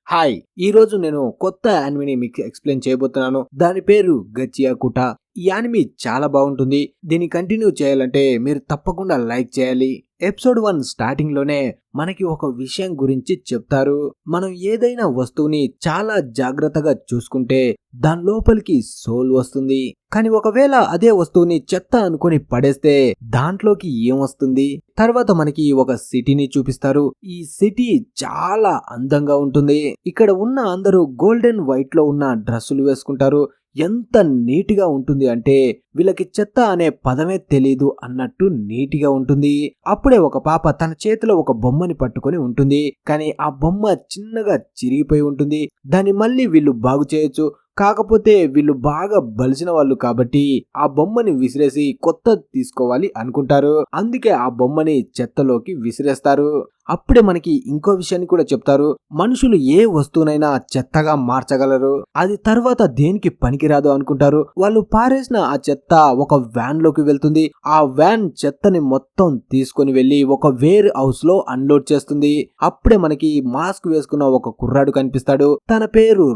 Hi! ఈరోజు నేను కొత్త యానిమేని మీకు ఎక్స్‌ప్లెయిన్ చేయబోతున్నాను. దాని పేరు గచ్చియా కుటా. ఈ యానిమే చాలా బాగుంటుంది. దీన్ని కంటిన్యూ చేయాలంటే మీరు తప్పకుండా లైక్ చేయాలి. ఎపిసోడ్ 1 స్టార్టింగ్‌లోనే మనకి ఒక విషయం గురించి చెప్తారు. మనం ఏదైనా వస్తువుని చాలా జాగ్రత్తగా చూసుకుంటే దాని లోపలికి సోల్ వస్తుంది. కానీ ఒకవేళ అదే వస్తువుని చెత్త అనుకొని పడేస్తే దాంట్లోకి ఏమొస్తుంది? తర్వాత మనకి ఒక సిటీని చూపిస్తారు. ఈ సిటీ చాలా అందంగా ఉంటుంది. ఇక్కడ ఉన్న అందరూ గోల్డెన్ వైట్ లో ఉన్న డ్రెస్సులు వేసుకుంటారు. ఎంత నీట్గా ఉంటుంది అంటే వీళ్ళకి చెత్త అనే పదమే తెలీదు అన్నట్టు నీట్గా ఉంటుంది. అప్పుడే ఒక పాప తన చేతిలో ఒక బొమ్మని పట్టుకొని ఉంటుంది. కానీ ఆ బొమ్మ చిన్నగా చిరిగిపోయి ఉంటుంది. దాన్ని మళ్ళీ వీళ్ళు బాగు చేయొచ్చు. కాకపోతే వీళ్ళు బాగా బలిసిన వాళ్ళు కాబట్టి ఆ బొమ్మని విసిరేసి కొత్తది తీసుకోవాలి అనుకుంటారు. అందుకే ఆ బొమ్మని చెత్తలోకి విసిరేస్తారు. అప్పుడే మనకి ఇంకో విషయాన్ని కూడా చెప్తారు. మనుషులు ఏ వస్తువునైనా చెత్తగా మార్చగలరు. అది తర్వాత దేనికి పనికిరాదు అనుకుంటారు. వాళ్ళు పారేసిన ఆ చెత్త ఒక వ్యాన్ లోకి వెళ్తుంది. ఆ వ్యాన్ చెత్తని మొత్తం తీసుకొని వెళ్లి ఒక వేర్ హౌస్ లో అన్లోడ్ చేస్తుంది. అప్పుడే మనకి మాస్క్ వేసుకున్న ఒక కుర్రాడు కనిపిస్తాడు. తన పేరు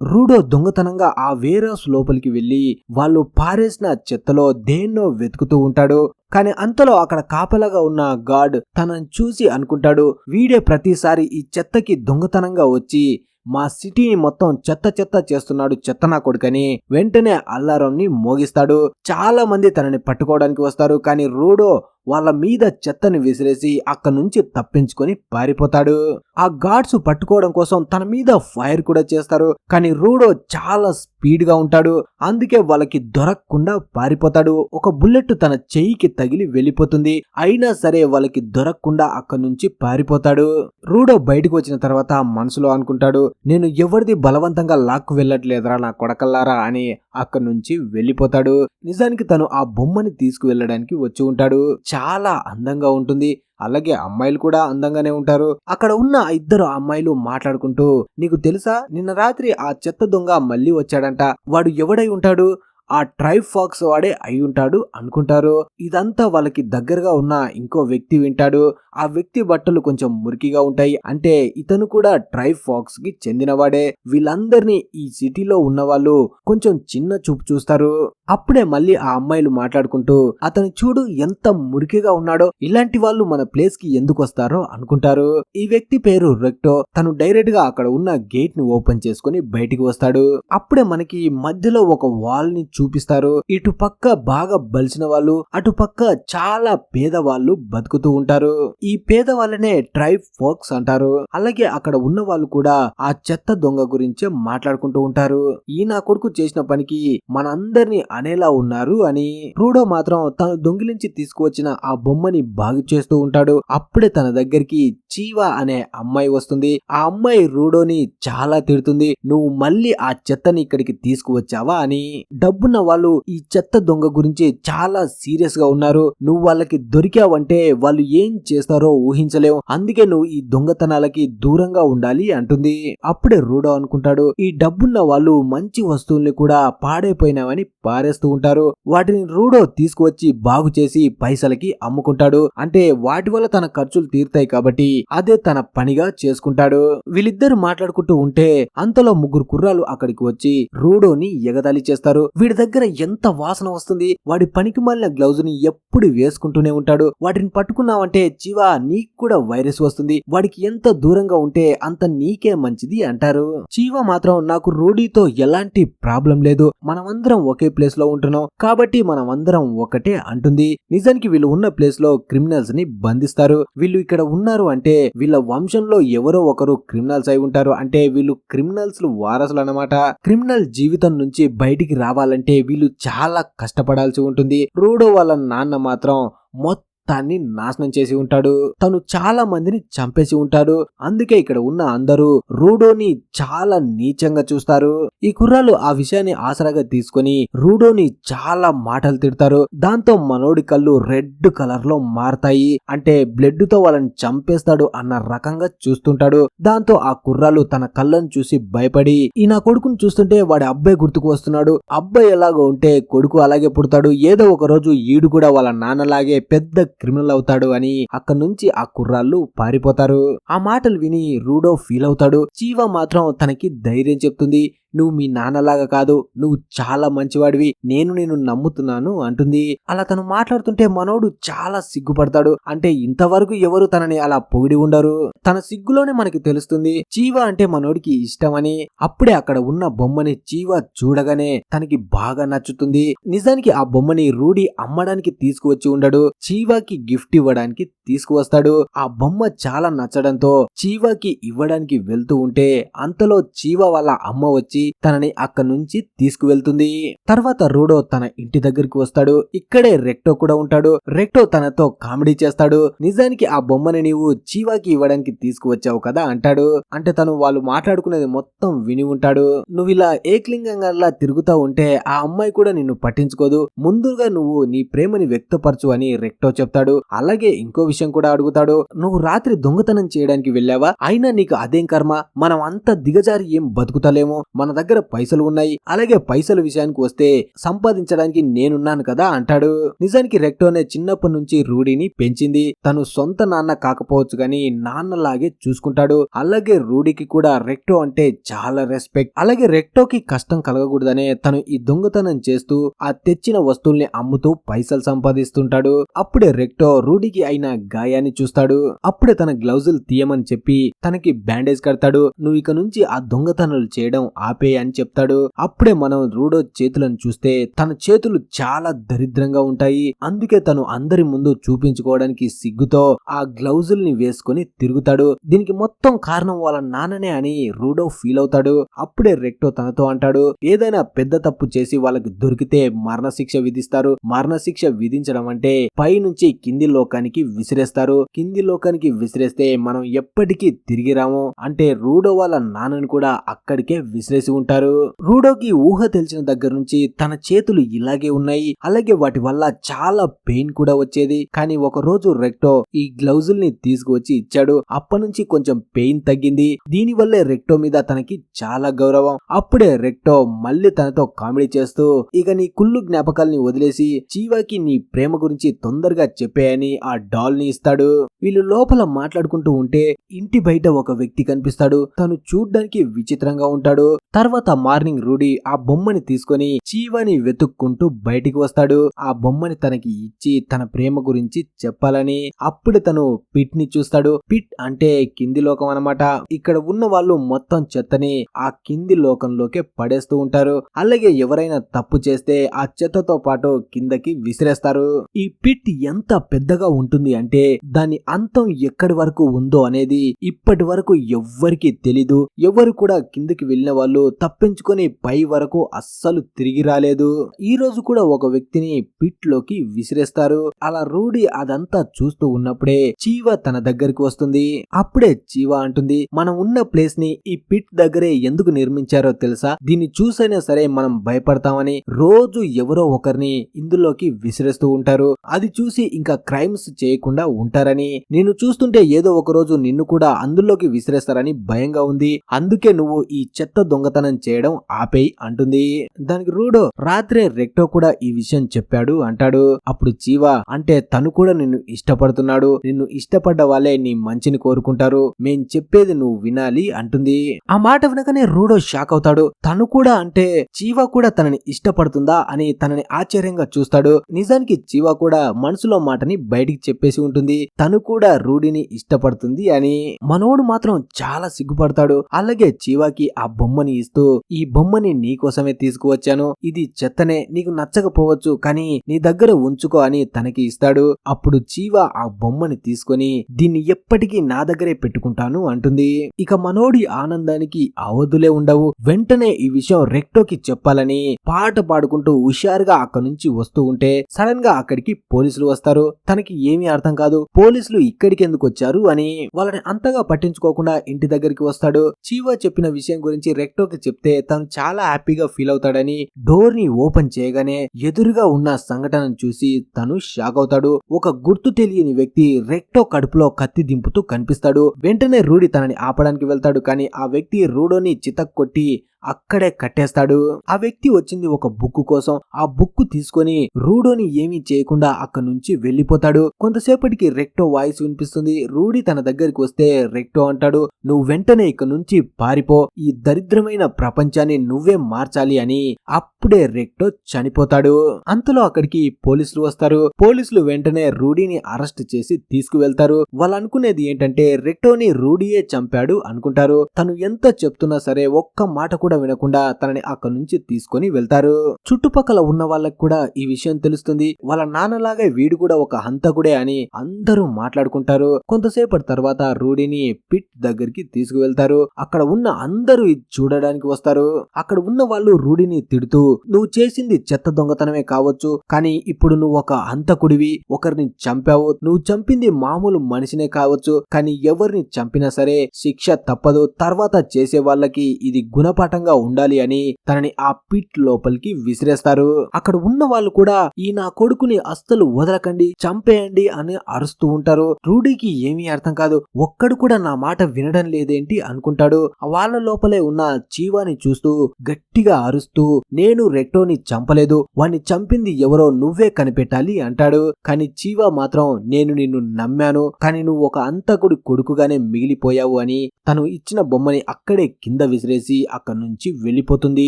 రూడో దొంగతనంగా ఆ వేర్ హౌస్ లోపలికి వెళ్లి వాళ్ళు పారేసిన చెత్తలో దేన్నో వెతుకుతూ ఉంటాడు. కానీ అంతలో అక్కడ కాపలాగా ఉన్న గార్డ్ తనని చూసి అనుకుంటాడు, వీడే ప్రతిసారి ఈ చెత్తకి దొంగతనంగా వచ్చి మా సిటీని మొత్తం చెత్త చేస్తున్నాడు చెత్త నా కొడుకని. వెంటనే అల్లారంని మోగిస్తాడు. చాలా మంది తనని పట్టుకోవడానికి వస్తారు. కానీ రూడో వాళ్ళ మీద చెత్తని విసిరేసి అక్కడి నుంచి తప్పించుకొని పారిపోతాడు. ఆ గార్డ్స్ పట్టుకోవడం కోసం తన మీద ఫైర్ కూడా చేస్తారు. కానీ రూడో చాలా స్పీడ్ గా ఉంటాడు. అందుకే వాళ్ళకి దొరకకుండా పారిపోతాడు. ఒక బుల్లెట్ తన చెయ్యికి తగిలి వెళ్ళిపోతుంది. అయినా సరే వాళ్ళకి దొరకకుండా అక్కడి నుంచి పారిపోతాడు. రూడో బయటకు వచ్చిన తర్వాత మనసులో అనుకుంటాడు, నేను ఎవరిది బలవంతంగా లాక్కు వెళ్ళట్లేదురా నా కొడకల్లారా అని అక్కడి నుంచి వెళ్ళిపోతాడు. నిజానికి తను ఆ బొమ్మని తీసుకువెళ్ళడానికి వచ్చి ఉంటాడు. చాలా అందంగా ఉంటుంది. అలాగే అమ్మాయిలు కూడా అందంగానే ఉంటారు. అక్కడ ఉన్న ఇద్దరు అమ్మాయిలు మాట్లాడుకుంటూ, నీకు తెలుసా నిన్న రాత్రి ఆ చెత్త దొంగ మళ్ళీ వచ్చాడంట. వాడు ఎవడై ఉంటాడు? ఆ ట్రైబ్ ఫాక్స్ వాడే అయి ఉంటాడు అనుకుంటారు. ఇదంతా వాళ్ళకి దగ్గరగా ఉన్న ఇంకో వ్యక్తి వింటాడు. ఆ వ్యక్తి బట్టలు కొంచెం మురికిగా ఉంటాయి. అంటే ఇతను కూడా ట్రైబ్ ఫాక్స్ కి చెందినవాడే. వీళ్ళందరినీ ఈ సిటీలో ఉన్న వాళ్ళు కొంచెం చిన్న చూపు చూస్తారు. అప్పుడే మళ్ళీ ఆ అమ్మాయిలు మాట్లాడుకుంటూ, అతను చూడు ఎంత మురికిగా ఉన్నాడో, ఇలాంటి వాళ్ళు మన ప్లేస్ కి ఎందుకు వస్తారో అనుకుంటారు. ఈ వ్యక్తి పేరు రెక్టో. తను డైరెక్ట్ గా అక్కడ ఉన్న గేట్ ని ఓపెన్ చేసుకుని బయటికి వస్తాడు. అప్పుడే మనకి మధ్యలో ఒక వాల్ ని చూపిస్తారు. ఇటు పక్క బాగా బలిసిన వాళ్ళు, అటు పక్క చాలా పేదవాళ్ళు బతుకుతూ ఉంటారు. ఈ పేదవాళ్ళనే ట్రైబ్ ఫోక్స్ అంటారు. అలాగే అక్కడ ఉన్న వాళ్ళు కూడా ఆ చెత్త దొంగ గురించే మాట్లాడుకుంటూ ఉంటారు. ఈ నా కొడుకు చేసిన పనికి మనందరినీ అనేలా ఉన్నారు అని. రూడో మాత్రం తను దొంగిలించి తీసుకువచ్చిన ఆ బొమ్మని బాగు చేస్తూ ఉంటాడు. అప్పుడే తన దగ్గరికి చీవా అనే అమ్మాయి వస్తుంది. ఆ అమ్మాయి రూడోని చాలా తిడుతుంది, నువ్వు మళ్ళీ ఆ చెత్తని ఇక్కడికి తీసుకువచ్చావా అని. డబ్బున్న వాళ్ళు ఈ చెత్త దొంగ గురించి చాలా సీరియస్ గా ఉన్నారు. నువ్వు వాళ్ళకి దొరికావంటే వాళ్ళు ఏం చేస్తారో ఊహించలేవు. అందుకే నువ్వు ఈ దొంగతనాలకి దూరంగా ఉండాలి అంటుంది. అప్పుడే రూడో అనుకుంటాడు, ఈ డబ్బున్న వాళ్ళు మంచి వస్తువుల్ని కూడా పాడైపోయినావని పారేస్తూ ఉంటారు. వాటిని రూడో తీసుకువచ్చి బాగు చేసి పైసలకి అమ్ముకుంటాడు. అంటే వాటి వల్ల తన ఖర్చులు తీరుతాయి కాబట్టి అదే తన పనిగా చేసుకుంటాడు. వీళ్ళిద్దరు మాట్లాడుకుంటూ ఉంటే అంతలో ముగ్గురు కుర్రాలు అక్కడికి వచ్చి రూడోని ఎగతాళి చేస్తారు. వీడి దగ్గర ఎంత వాసన వస్తుంది, వాడి పనికి మాలిన గ్లౌజ్ ని ఎప్పుడు వేసుకుంటూనే ఉంటాడు. వాటిని పట్టుకున్నావంటే చివా నీకు కూడా వైరస్ వస్తుంది, వాడికి ఎంత దూరంగా ఉంటే అంత నీకే మంచిది అంటారు. చీవా మాత్రం నాకు రూడీతో ఎలాంటి ప్రాబ్లం లేదు, మనమందరం ఒకే ప్లేస్ లో ఉంటున్నాం కాబట్టి మనమందరం ఒకటే అంటుంది. నిజానికి వీళ్ళు ఉన్న ప్లేస్ లో క్రిమినల్స్ ని బంధిస్తారు. వీళ్ళు ఇక్కడ ఉన్నారు అంటే వీళ్ళ వంశంలో ఎవరో ఒకరు క్రిమినల్స్ అయి ఉంటారు. అంటే వీళ్ళు క్రిమినల్స్ వారసులు అన్నమాట. క్రిమినల్ జీవితం నుంచి బయటికి రావాలంటే వీళ్ళు చాలా కష్టపడాల్సి ఉంటుంది. రూడో వాళ్ళ నాన్న మాత్రం మొత్తాన్ని నాశనం చేసి ఉంటాడు. తను చాలా మందిని చంపేసి ఉంటాడు. అందుకే ఇక్కడ ఉన్న అందరూ రూడోని చాలా నీచంగా చూస్తారు. ఈ కుర్రాలు ఆ విషయాన్ని ఆసరాగా తీసుకొని రూడోని చాలా మాటలు తిడతారు. దాంతో మనోడి కళ్ళు రెడ్ కలర్ లో మారతాయి. అంటే బ్లడ్ తో వాళ్ళని చంపేస్తాడు అన్న రకంగా చూస్తుంటాడు. దాంతో ఆ కుర్రాలు తన కళ్ళను చూసి భయపడి, ఈ నా కొడుకుని చూస్తుంటే వాడి అబ్బాయి గుర్తుకు వస్తున్నాడు, అబ్బాయి ఎలాగో ఉంటే కొడుకు అలాగే పుడతాడు, ఏదో ఒక రోజు ఈడు కూడా వాళ్ళ నాన్నలాగే పెద్ద క్రిమినల్ అవుతాడు అని అక్కడి నుంచి ఆ కుర్రాళ్ళు పారిపోతారు. ఆ మాటలు విని రూడో ఫీల్ అవుతాడు. చీవా మాత్రం తనకి ధైర్యం చెప్తుంది. నువ్వు మీ నాన్నలాగా కాదు, నువ్వు చాలా మంచివాడివి, నేను నిన్ను నమ్ముతున్నాను అంటుంది. అలా తను మాట్లాడుతుంటే మనోడు చాలా సిగ్గుపడతాడు. అంటే ఇంతవరకు ఎవరు తనని అలా పొగిడి ఉండరు. తన సిగ్గులోనే మనకి తెలుస్తుంది చీవా అంటే మనోడికి ఇష్టమని. అప్పుడే అక్కడ ఉన్న బొమ్మని చీవా చూడగానే తనకి బాగా నచ్చుతుంది. నిజానికి ఆ బొమ్మని రూడీ అమ్మడానికి తీసుకువచ్చి ఉండడు, చీవాకి గిఫ్ట్ ఇవ్వడానికి తీసుకువస్తాడు. ఆ బొమ్మ చాలా నచ్చడంతో చీవాకి ఇవ్వడానికి వెళ్తూ ఉంటే అంతలో చీవా వాళ్ళ అమ్మ వచ్చి తనని అక్కడి నుంచి తీసుకువెళ్తుంది. తర్వాత రూడో తన ఇంటి దగ్గరికి వస్తాడు. ఇక్కడే రెక్టో కూడా ఉంటాడు. రెక్టో తనతో కామెడీ చేస్తాడు. నిజానికి ఆ బొమ్మని నీవు చీవాకి ఇవ్వడానికి తీసుకువచ్చావు కదా అంటాడు. అంటే తను వాళ్ళు మాట్లాడుకునేది మొత్తం విని ఉంటాడు. నువ్వు ఇలా ఏక్లింగంగా తిరుగుతా ఉంటే ఆ అమ్మాయి కూడా నిన్ను పట్టించుకోదు, ముందుగా నువ్వు నీ ప్రేమని వ్యక్తపరచు అని రెక్టో చెప్తాడు. అలాగే ఇంకో విషయం కూడా అడుగుతాడు. నువ్వు రాత్రి దొంగతనం చేయడానికి వెళ్ళావా? అయినా నీకు అదేం కర్మ, మనం అంత దిగజారి ఏం బతుకుతలేమో, మన దగ్గర పైసలు ఉన్నాయి, అలాగే పైసల విషయానికి వస్తే సంపాదించడానికి నేనున్నాను కదా అంటాడు. నిజానికి రెక్టోనే చిన్నప్పటి నుంచి రూడీని పెంచింది. తను సొంత నాన్న కాకపోవచ్చు గాని నాన్నలాగే చూసుకుంటాడు. అలాగే రూడీకి కూడా రెక్టో అంటే చాలా రెస్పెక్ట్. అలాగే రెక్టోకి కష్టం కలగకూడదనే తను ఈ దొంగతనం చేస్తూ ఆ తెచ్చిన వస్తువుల్ని అమ్ముతూ పైసలు సంపాదిస్తుంటాడు. అప్పుడే రెక్టో రూడీకి అయిన గాయాన్ని చూస్తాడు. అప్పుడే తన గ్లౌజులు తీయమని చెప్పి తనకి బ్యాండేజ్ కడతాడు. నువ్వు ఇక నుంచి ఆ దొంగతనాలు చేయడం ఆపే అని చెప్తాడు. అప్పుడే మనం రూడో చేతులను చూస్తే తన చేతులు చాలా దరిద్రంగా ఉంటాయి. అందుకే తను అందరి ముందు చూపించుకోవడానికి సిగ్గుతో ఆ గ్లౌజుల్ని వేసుకుని తిరుగుతాడు. దీనికి మొత్తం కారణం వాళ్ళ నాన్ననే అని రూడో ఫీల్ అవుతాడు. అప్పుడే రెక్టో తనతో అంటాడు, ఏదైనా పెద్ద తప్పు చేసి వాళ్ళకి దొరికితే మరణశిక్ష విధిస్తారు. మరణశిక్ష విధించడం అంటే పై నుంచి కింది లోకానికి విసిరేస్తారు. కింది లోకానికి విసిరేస్తే మనం ఎప్పటికీ తిరిగి రాము. అంటే రూడో వాళ్ళ నాన్నని కూడా అక్కడికే విసిరేసి ఉంటారు. రూడోకి ఊహ తెలిసిన దగ్గర నుంచి తన చేతులు ఇలాగే ఉన్నాయి. అలాగే వాటి వల్ల చాలా పెయిన్ కూడా వచ్చేది. కానీ ఒక రోజు రెక్టో ఈ గ్లౌజుల్ని తీసుకువచ్చి ఇచ్చాడు. అప్పటి నుంచి కొంచెం పెయిన్ తగ్గింది. దీని వల్లే రెక్టో మీద తనకి చాలా గౌరవం. అప్పుడే రెక్టో మళ్ళీ తనతో కామెడీ చేస్తూ ఇక నీ కుళ్ళు జ్ఞాపకాల్ని వదిలేసి చీవాకి నీ ప్రేమ గురించి తొందరగా చెప్పేయని ఆ డాల్ ని ఇస్తాడు. వీళ్ళు లోపల మాట్లాడుకుంటూ ఉంటే ఇంటి బయట ఒక వ్యక్తి కనిపిస్తాడు. తను చూడ్డానికి విచిత్రంగా ఉంటాడు. తర్వాత మార్నింగ్ రూడీ ఆ బొమ్మని తీసుకొని చీవాని వెతుక్కుంటూ బయటికి వస్తాడు. ఆ బొమ్మని తనకి ఇచ్చి తన ప్రేమ గురించి చెప్పాలని. అప్పుడే తను పిట్ ని చూస్తాడు. పిట్ అంటే కింది లోకం అన్నమాట. ఇక్కడ ఉన్న వాళ్ళు మొత్తం చెత్తని ఆ కింది లోకంలోకే పడేస్తూ ఉంటారు. అలాగే ఎవరైనా తప్పు చేస్తే ఆ చెత్తతో పాటు కిందకి విసిరేస్తారు. ఈ పిట్ ఎంత పెద్దగా ఉంటుంది అంటే దాని అంతం ఎక్కడి వరకు ఉందో అనేది ఇప్పటి వరకు ఎవ్వరికి తెలీదు. ఎవరు కూడా కిందకి వెళ్ళిన వాళ్ళు తప్పించుకొని పై వరకు అస్సలు తిరిగి రాలేదు. ఈ రోజు కూడా ఒక వ్యక్తిని పిట్ లోకి విసిరేస్తారు. అలా రూడీ అదంతా చూస్తూ ఉన్నప్పుడే చీవా తన దగ్గరికి వస్తుంది. అప్పుడే చీవా అంటుంది, మనం ఉన్న ప్లేస్ ని ఈ పిట్ దగ్గరే ఎందుకు నిర్మించారో తెలుసా? దీన్ని చూసైనా సరే మనం భయపడతామని. రోజు ఎవరో ఒకరిని ఇందులోకి విసిరేస్తూ ఉంటారు. అది చూసి ఇంకా క్రైమ్స్ చేయకుండా ఉంటారని. నిన్ను చూస్తుంటే ఏదో ఒక రోజు నిన్ను కూడా అందులోకి విసిరేస్తారని భయంగా ఉంది. అందుకే నువ్వు ఈ చెత్త దొంగతనం చేయడం ఆపేయ్ అంటుంది. దానికి రూడో రాత్రే రెక్టో కూడా ఈ విషయం చెప్పాడు అంటాడు. అప్పుడు చీవా అంటే తను కూడా నిన్ను ఇష్టపడుతున్నాడు, నిన్ను ఇష్టపడ్డ వాళ్ళే నీ మంచిని కోరుకుంటారు, మేం చెప్పేది నువ్వు వినాలి అంటుంది. ఆ మాట వినగానే రూడో షాక్ అవుతాడు. తను కూడా అంటే చీవా కూడా తనని ఇష్టపడుతుందా అని తనని ఆశ్చర్యంగా చూస్తాడు. నిజానికి చీవా కూడా మనసులో మాటని బయటికి చెప్పేసి ఉంటుంది. తను కూడా రూడీని ఇష్టపడుతుంది అని. మనోడు మాత్రం చాలా సిగ్గుపడతాడు. అలాగే చీవాకి ఆ బొమ్మని ఇస్తూ ఈ బొమ్మని నీకోసమే తీసుకువచ్చాను, ఇది చెత్తనే, నీకు నచ్చకపోవచ్చు కానీ నీ దగ్గర ఉంచుకో అని తనకి ఇస్తాడు. అప్పుడు చీవా ఆ బొమ్మని తీసుకొని దీన్ని ఎప్పటికీ నా దగ్గరే పెట్టుకుంటాను అంటుంది. ఇక మనోడి ఆనందానికి అవధులే ఉండవు. వెంటనే ఈ విషయం రెక్టోకి చెప్పాలని పాట పాడుకుంటూ హుషారుగా అక్కడి నుంచి వస్తూ ఉంటే సడన్ గా అక్కడికి పోలీసులు వస్తారు. తనకి ఏమీ అర్థం కాదు, పోలీసులు ఇక్కడికి ఎందుకు వచ్చారు అని. వాళ్ళని అంతగా పట్టించుకోకుండా ఇంటి దగ్గరికి వస్తాడు. చీవా చెప్పిన విషయం గురించి రెక్టోకి చెప్తే తను చాలా హ్యాపీగా ఫీల్ అవుతాడని డోర్ ని ఓపెన్ చేయగానే ఎదురుగా ఉన్న సంఘటనను చూసి తను షాక్ అవుతాడు. ఒక గుర్తు తెలియని వ్యక్తి రెక్టో కడుపులో కత్తి దింపుతూ కనిపిస్తాడు. వెంటనే రూడీ తనని ఆపడానికి వెళ్తాడు. కానీ ఆ వ్యక్తి రూడోని చితక్కొట్టి అక్కడే కట్టేస్తాడు. ఆ వ్యక్తి వచ్చింది ఒక బుక్ కోసం. ఆ బుక్ తీసుకొని రూడోని ఏమీ చేయకుండా అక్కడి నుంచి వెళ్లిపోతాడు. కొంతసేపటికి రెక్టో వాయిస్ వినిపిస్తుంది. రూడీ తన దగ్గరికి వస్తే రెక్టో అంటాడు, నువ్వు వెంటనే ఇక్కడ నుంచి పారిపో, ఈ దరిద్రమైన ప్రపంచాన్ని నువ్వే మార్చాలి అని. అప్పుడే రెక్టో చనిపోతాడు. అంతలో అక్కడికి పోలీసులు వస్తారు. పోలీసులు వెంటనే రూడీని అరెస్ట్ చేసి తీసుకువెళ్తారు. వాళ్ళు అనుకునేది ఏంటంటే రెక్టోని రూడీయే చంపాడు అనుకుంటారు. తను ఎంత చెప్తున్నా సరే ఒక్క మాట కూడా వినకుండా తనని అక్కడి నుంచి తీసుకొని వెళ్తారు. చుట్టుపక్కల ఉన్న వాళ్ళకి కూడా ఈ విషయం తెలుస్తుంది. వాళ్ళ నాన్నలాగా వీడు కూడా ఒక హంతకుడే అని అందరూ మాట్లాడుకుంటారు. కొంతసేపటి తర్వాత రూడీని పిట్ దగ్గరికి తీసుకువెళ్తారు. అక్కడ ఉన్న అందరూ ఇది చూడడానికి వస్తారు. అక్కడ ఉన్న వాళ్ళు రూడీని తిడుతూ, నువ్వు చేసింది చెత్త దొంగతనమే కావచ్చు, కానీ ఇప్పుడు నువ్వు ఒక హంతకుడివి, ఒకరిని చంపావు. నువ్వు చంపింది మామూలు మనిషినే కావచ్చు, కానీ ఎవరిని చంపినా సరే శిక్ష తప్పదు. తర్వాత చేసే వాళ్ళకి ఇది గుణపాఠంగా ఉండాలి అని తనని ఆ పిట్ లోపలికి విసిరేస్తారు. అక్కడ ఉన్న వాళ్ళు కూడా ఈ నా కొడుకుని అస్సలు వదలకండి, చంపేయండి అని అరుస్తూ ఉంటారు. రూడీకి ఏమీ అర్థం కాదు. ఒక్కడు కూడా నా మాట వినడం లేదేంటి అనుకుంటాడు. వాళ్ళ లోపలే ఉన్న చీవాని చూస్తూ గట్టిగా అరుస్తూ, నేను రెక్టోని చంపలేదు, వాణ్ణి చంపింది ఎవరో నువ్వే కనిపెట్టాలి అంటాడు. కానీ చీవా మాత్రం నేను నిన్ను నమ్మాను, కానీ నువ్వు ఒక అంతకుడి కొడుకుగానే మిగిలిపోయావు అని తను ఇచ్చిన బొమ్మని అక్కడే కింద విసిరేసి అక్కడి నుంచి వెళ్లిపోతుంది.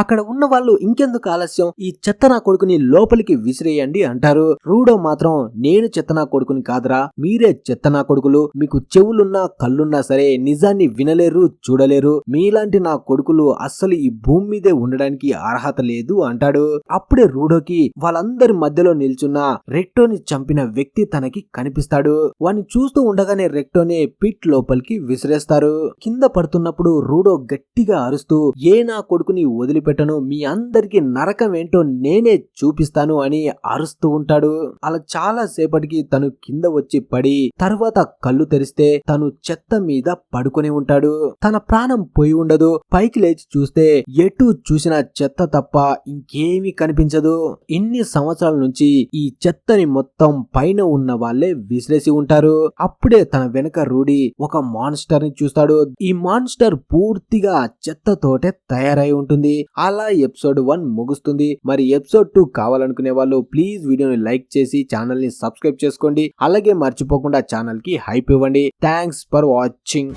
అక్కడ ఉన్న వాళ్ళు ఇంకెందుకు ఆలస్యం, ఈ చెత్త నా కొడుకుని లోపలికి విసిరేయండి అంటారు. రూడో మాత్రం నేను చెత్త నా కొడుకుని కాదురా, మీరే చెత్త నా కొడుకులు, మీకు చెవులున్నా కళ్ళున్నా సరే నిజాన్ని వినలేరు, చూడలేరు, మీలాంటి నా కొడుకులు అస్సలు ఈ భూమి మీదే ఉండడానికి అర్హత లేదు అంటాడు. అప్పుడే రూడోకి వాళ్ళందరి మధ్యలో నిల్చున్న రెక్టోని చంపిన వ్యక్తి తనకి కనిపిస్తాడు. వాణ్ణి చూస్తూ ఉండగానే రెక్టోని పిట్ లోపలికి విసిరేస్తారు. కింద పడుతున్నప్పుడు రూడో గట్టిగా అరుస్తూ, ఏ నా కొడుకుని వదిలిపెట్టను, మీ అందరికి నరకం ఏంటో నేనే చూపిస్తాను అని అరుస్తూ ఉంటాడు. అలా చాలా సేపటికి తను కింద వచ్చి పడి తర్వాత కళ్ళు తెరిస్తే తను చెత్త మీద పడుకొని ఉంటాడు. తన ప్రాణం పోయి ఉండదు. పైకి లేచి చూస్తే ఎటు చూసిన చెత్త తప్ప ఇంకేమీ కనిపించదు. ఇన్ని సంవత్సరాల నుంచి ఈ చెత్తని మొత్తం పైన ఉన్న వాళ్ళే విసిరేసి ఉంటారు. అప్పుడే తన వెనక రూడీ ఒక మాన్స్టర్ ని చూస్తాడు. ఈ మాన్స్టర్ పూర్తిగా చెత్తతోటే తయారై ఉంటుంది. అలా ఎపిసోడ్ 1 ముగుస్తుంది. మరి ఎపిసోడ్ 2 కావాలనుకునే వాళ్ళు ప్లీజ్ వీడియోని లైక్ చేసి ఛానల్ ని సబ్స్క్రైబ్ చేసుకోండి. అలాగే మర్చిపోకుండా ఛానల్ కి హైప్ ఇవ్వండి. Thanks for watching.